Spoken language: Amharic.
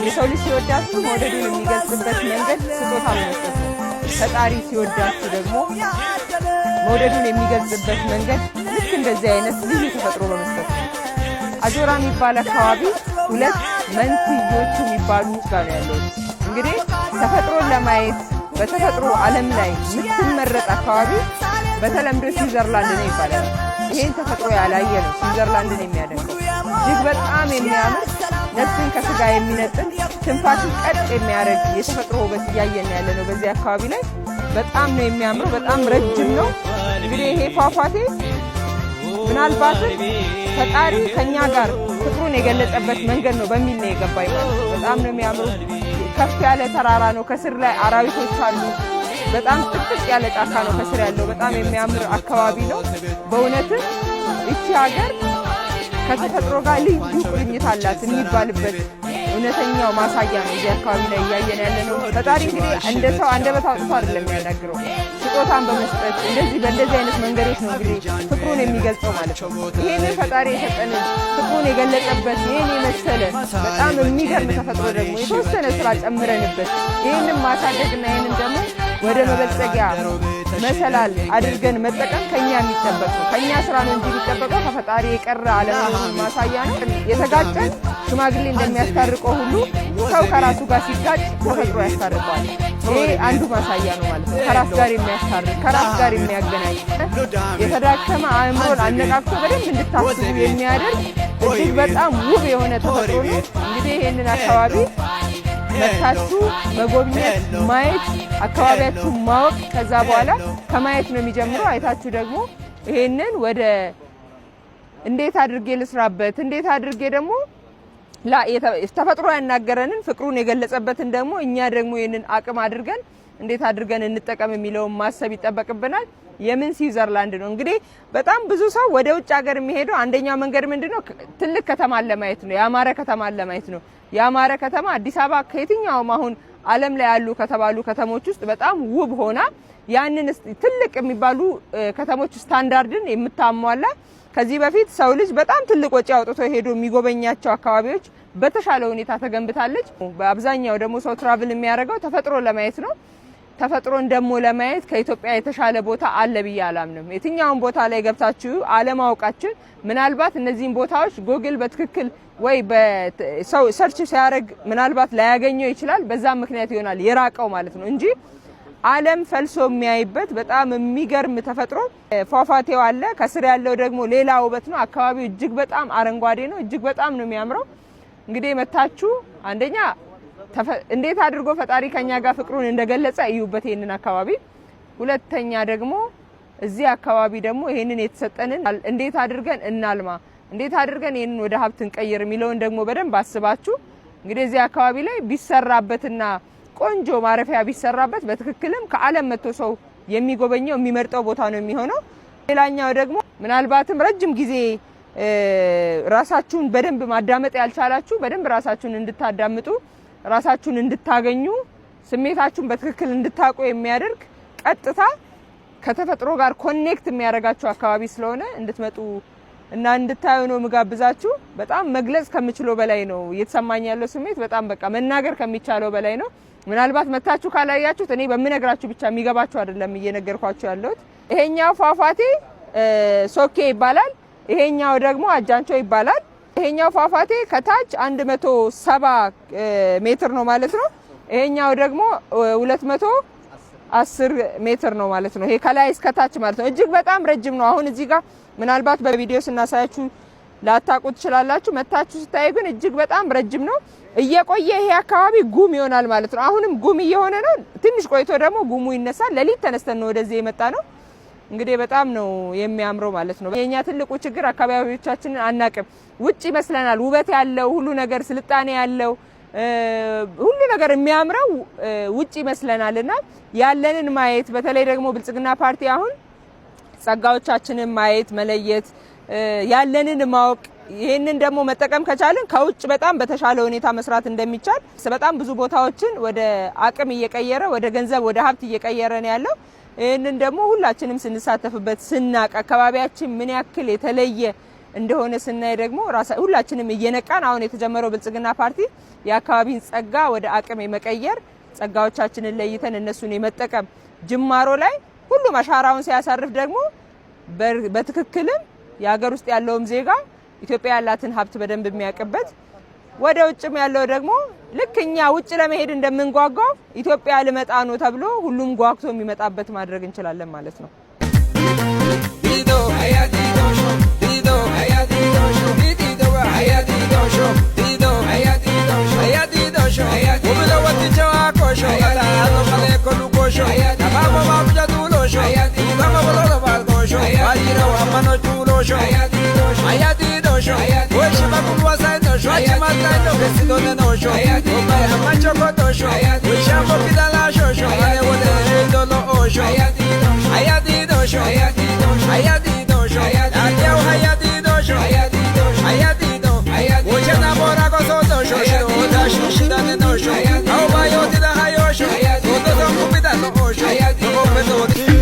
የሰው ልጅ ሲወዳችሁ መውደዱን የሚገልጽበት መንገድ ስጦታ በመስጠት ነው። ፈጣሪ ሲወዳችሁ ደግሞ መውደዱን የሚገልጽበት መንገድ ልክ እንደዚህ አይነት ልዩ ተፈጥሮ በመስጠት ነው። አጆራ የሚባል አካባቢ ሁለት መንትዮች የሚባሉ ጋር ያለው እንግዲህ ተፈጥሮን ለማየት በተፈጥሮ ዓለም ላይ የምትመረጥ አካባቢ በተለምዶ ስዊዘርላንድ ነው ይባላል። ይሄን ተፈጥሮ ያላየ ነው ስዊዘርላንድን የሚያደንቀው። እጅግ በጣም የሚያምር ነፍስን ከስጋ የሚነጥል ትንፋሽን ቀጥ የሚያደርግ የተፈጥሮ ውበት እያየን ያለ ነው። በዚህ አካባቢ ላይ በጣም ነው የሚያምረው። በጣም ረጅም ነው። እንግዲህ ይሄ ፏፏቴ ምናልባት ፈጣሪ ከኛ ጋር ፍቅሩን የገለጸበት መንገድ ነው በሚል ነው የገባኝ። በጣም ነው የሚያምረው። ከፍ ያለ ተራራ ነው። ከስር ላይ አራዊቶች አሉ። በጣም ጥቅጥቅ ያለ ጫካ ነው ከስር ያለው። በጣም የሚያምር አካባቢ ነው። በእውነትም እቺ ሀገር ከተፈጥሮ ጋር ልዩ ቁርኝት አላት የሚባልበት እውነተኛው ማሳያ ነው እዚህ አካባቢ ላይ እያየን ያለ ነው። ፈጣሪ እንግዲህ እንደ ሰው አንደበት አውጥቶ አይደለም የሚያናግረው፣ ስጦታን በመስጠት በእንደዚህ አይነት መንገዶች ነው እንግዲህ ፍቅሩን የሚገልጸው ማለት ነው። ይሄንን ፈጣሪ የሰጠንን ፍቅሩን የገለጸበት ይሄን የመሰለ በጣም የሚገርም ተፈጥሮ ደግሞ የተወሰነ ስራ ጨምረንበት ይሄንን ማሳደግና ይሄንን ደግሞ ወደ መበልጸጊያ መሰላል አድርገን መጠቀም ከኛ የሚጠበቅ ነው። ከኛ ስራ ነው እንጂ የሚጠበቀው ከፈጣሪ የቀረ አለመሆኑን ማሳያ ነው። የተጋጨን ሽማግሌ እንደሚያስታርቀው ሁሉ ሰው ከራሱ ጋር ሲጋጭ ተፈጥሮ ያስታርቀዋል። ይሄ አንዱ ማሳያ ነው ማለት ነው። ከራስ ጋር የሚያስታርቅ ከራስ ጋር የሚያገናኝ የተዳከመ አእምሮን አነቃቅቶ በደንብ እንድታስቡ የሚያደርግ እጅግ በጣም ውብ የሆነ ተፈጥሮ ነው። እንግዲህ ይሄንን አካባቢ መታችሁ መጎብኘት፣ ማየት፣ አካባቢያችሁ ማወቅ ከዛ በኋላ ከማየት ነው የሚጀምረው። አይታችሁ ደግሞ ይሄንን ወደ እንዴት አድርጌ ልስራበት፣ እንዴት አድርጌ ደግሞ ተፈጥሮ ያናገረንን ፍቅሩን የገለጸበትን ደግሞ እኛ ደግሞ ይሄንን አቅም አድርገን እንዴት አድርገን እንጠቀም የሚለውን ማሰብ ይጠበቅብናል። የምን ስዊዘርላንድ ነው እንግዲህ በጣም ብዙ ሰው ወደ ውጭ ሀገር የሚሄደው አንደኛው መንገድ ምንድነው? ትልቅ ከተማን ለማየት ነው፣ ያማረ ከተማን ለማየት ነው። ያማረ ከተማ አዲስ አበባ ከየትኛውም አሁን ዓለም ላይ ያሉ ከተባሉ ከተሞች ውስጥ በጣም ውብ ሆና ያንን ትልቅ የሚባሉ ከተሞች ስታንዳርድን የምታሟላ ከዚህ በፊት ሰው ልጅ በጣም ትልቅ ወጪ አውጥቶ ሄዶ የሚጎበኛቸው አካባቢዎች በተሻለ ሁኔታ ተገንብታለች። በአብዛኛው ደግሞ ሰው ትራቭል የሚያደርገው ተፈጥሮ ለማየት ነው። ተፈጥሮን ደግሞ ለማየት ከኢትዮጵያ የተሻለ ቦታ አለ ብዬ አላምንም። የትኛውን ቦታ ላይ ገብታችሁ አለማወቃችን ምናልባት እነዚህን ቦታዎች ጎግል በትክክል ወይ በሰው ሰርች ሲያደርግ ምናልባት ላያገኘው ይችላል። በዛ ምክንያት ይሆናል የራቀው ማለት ነው እንጂ ዓለም ፈልሶ የሚያይበት በጣም የሚገርም ተፈጥሮ ፏፏቴው አለ። ከስር ያለው ደግሞ ሌላ ውበት ነው። አካባቢው እጅግ በጣም አረንጓዴ ነው። እጅግ በጣም ነው የሚያምረው። እንግዲህ መታችሁ አንደኛ እንዴት አድርጎ ፈጣሪ ከኛ ጋር ፍቅሩን እንደገለጸ እዩበት ይሄንን አካባቢ። ሁለተኛ ደግሞ እዚህ አካባቢ ደግሞ ይሄንን የተሰጠንን እንዴት አድርገን እናልማ፣ እንዴት አድርገን ይሄንን ወደ ሀብት እንቀይር የሚለውን ደግሞ በደንብ አስባችሁ እንግዲህ እዚህ አካባቢ ላይ ቢሰራበትና ቆንጆ ማረፊያ ቢሰራበት በትክክልም ከዓለም መጥቶ ሰው የሚጎበኘው የሚመርጠው ቦታ ነው የሚሆነው። ሌላኛው ደግሞ ምናልባትም ረጅም ጊዜ ራሳችሁን በደንብ ማዳመጥ ያልቻላችሁ በደንብ ራሳችሁን እንድታዳምጡ ራሳችሁን እንድታገኙ ስሜታችሁን በትክክል እንድታውቁ የሚያደርግ ቀጥታ ከተፈጥሮ ጋር ኮኔክት የሚያደርጋችሁ አካባቢ ስለሆነ እንድትመጡ እና እንድታዩ ነው ምጋብዛችሁ። በጣም መግለጽ ከምችለው በላይ ነው እየተሰማኝ ያለው ስሜት። በጣም በቃ መናገር ከሚቻለው በላይ ነው። ምናልባት መታችሁ ካላያችሁት እኔ በምነግራችሁ ብቻ የሚገባችሁ አይደለም እየነገርኳችሁ ያለሁት። ይሄኛው ፏፏቴ ሶኬ ይባላል። ይሄኛው ደግሞ አጃንቾ ይባላል። ይሄኛው ፏፏቴ ከታች 170 ሜትር ነው ማለት ነው። ይሄኛው ደግሞ 210 ሜትር ነው ማለት ነው። ይሄ ከላይ እስከ ታች ማለት ነው። እጅግ በጣም ረጅም ነው። አሁን እዚህ ጋር ምናልባት በቪዲዮ ስናሳያችሁ ላታቁት ትችላላችሁ። መታችሁ ስታዩ ግን እጅግ በጣም ረጅም ነው። እየቆየ ይሄ አካባቢ ጉም ይሆናል ማለት ነው። አሁንም ጉም እየሆነ ነው። ትንሽ ቆይቶ ደግሞ ጉሙ ይነሳል። ለሊት ተነስተን ነው ወደዚህ የመጣ ነው። እንግዲህ በጣም ነው የሚያምረው ማለት ነው። የኛ ትልቁ ችግር አካባቢዎቻችንን አናቅም። ውጭ ይመስለናል ውበት ያለው ሁሉ ነገር ስልጣኔ ያለው ሁሉ ነገር የሚያምረው ውጭ ይመስለናልና ያለንን ማየት በተለይ ደግሞ ብልጽግና ፓርቲ አሁን ጸጋዎቻችንን ማየት መለየት ያለንን ማወቅ ይሄንን ደግሞ መጠቀም ከቻልን ከውጭ በጣም በተሻለ ሁኔታ መስራት እንደሚቻል በጣም ብዙ ቦታዎችን ወደ አቅም እየቀየረ ወደ ገንዘብ ወደ ሀብት እየቀየረ ነው ያለው። ይሄንን ደግሞ ሁላችንም ስንሳተፍበት ስናቅ አካባቢያችን ምን ያክል የተለየ እንደሆነ ስናይ ደግሞ ሁላችንም እየነቃን አሁን የተጀመረው ብልጽግና ፓርቲ የአካባቢን ጸጋ ወደ አቅም የመቀየር ጸጋዎቻችንን ለይተን እነሱን የመጠቀም ጅማሮ ላይ ሁሉም አሻራውን ሲያሳርፍ ደግሞ በትክክልም የሀገር ውስጥ ያለውም ዜጋ ኢትዮጵያ ያላትን ሀብት በደንብ የሚያውቅበት ወደ ውጭም ያለው ደግሞ ልክኛ ውጭ ለመሄድ እንደምንጓጓው ኢትዮጵያ ልመጣ ነው ተብሎ ሁሉም ጓግቶ የሚመጣበት ማድረግ እንችላለን ማለት ነው። Hayati